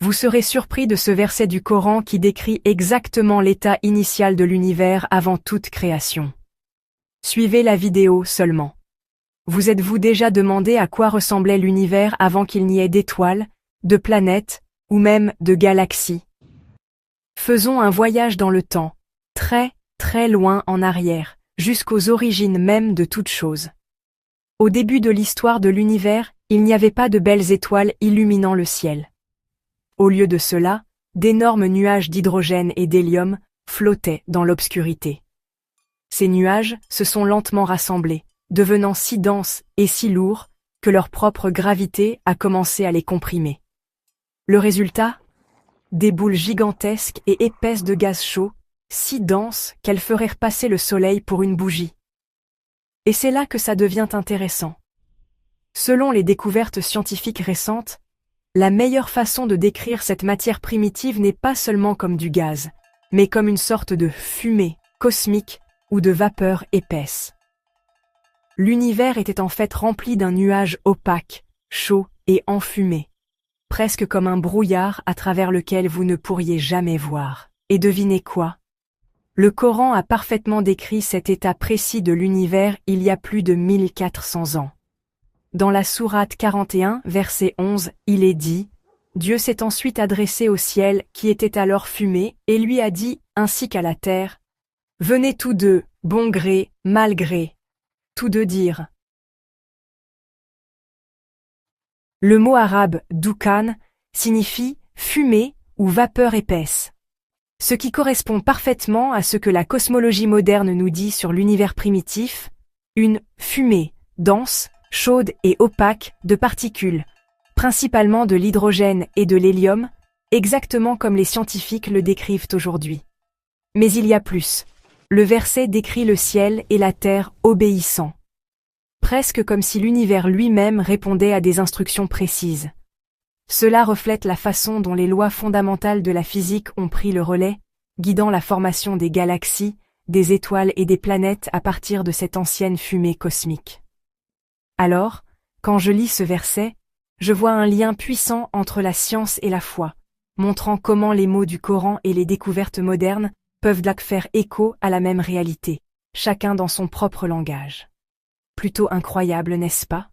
Vous serez surpris de ce verset du Coran qui décrit exactement l'état initial de l'univers avant toute création. Suivez la vidéo seulement. Vous êtes-vous déjà demandé à quoi ressemblait l'univers avant qu'il n'y ait d'étoiles, de planètes, ou même de galaxies? Faisons un voyage dans le temps, très, très loin en arrière, jusqu'aux origines même de toute chose. Au début de l'histoire de l'univers, il n'y avait pas de belles étoiles illuminant le ciel. Au lieu de cela, d'énormes nuages d'hydrogène et d'hélium flottaient dans l'obscurité. Ces nuages se sont lentement rassemblés, devenant si denses et si lourds que leur propre gravité a commencé à les comprimer. Le résultat? Des boules gigantesques et épaisses de gaz chaud, si denses qu'elles feraient repasser le soleil pour une bougie. Et c'est là que ça devient intéressant. Selon les découvertes scientifiques récentes, la meilleure façon de décrire cette matière primitive n'est pas seulement comme du gaz, mais comme une sorte de fumée cosmique ou de vapeur épaisse. L'univers était en fait rempli d'un nuage opaque, chaud et enfumé, presque comme un brouillard à travers lequel vous ne pourriez jamais voir. Et devinez quoi? Le Coran a parfaitement décrit cet état précis de l'univers il y a plus de 1400 ans. Dans la sourate 41, verset 11, il est dit « Dieu s'est ensuite adressé au ciel qui était alors fumé et lui a dit, ainsi qu'à la terre, « Venez tous deux, bon gré, mal gré. » Tous deux dire. Le mot arabe « dukhan » signifie « fumée » ou « vapeur épaisse », ce qui correspond parfaitement à ce que la cosmologie moderne nous dit sur l'univers primitif, une fumée dense, chaude et opaque de particules, principalement de l'hydrogène et de l'hélium, exactement comme les scientifiques le décrivent aujourd'hui. Mais il y a plus. Le verset décrit le ciel et la terre obéissants. Presque comme si l'univers lui-même répondait à des instructions précises. Cela reflète la façon dont les lois fondamentales de la physique ont pris le relais, guidant la formation des galaxies, des étoiles et des planètes à partir de cette ancienne fumée cosmique. Alors, quand je lis ce verset, je vois un lien puissant entre la science et la foi, montrant comment les mots du Coran et les découvertes modernes peuvent donc faire écho à la même réalité, chacun dans son propre langage. Plutôt incroyable, n'est-ce pas?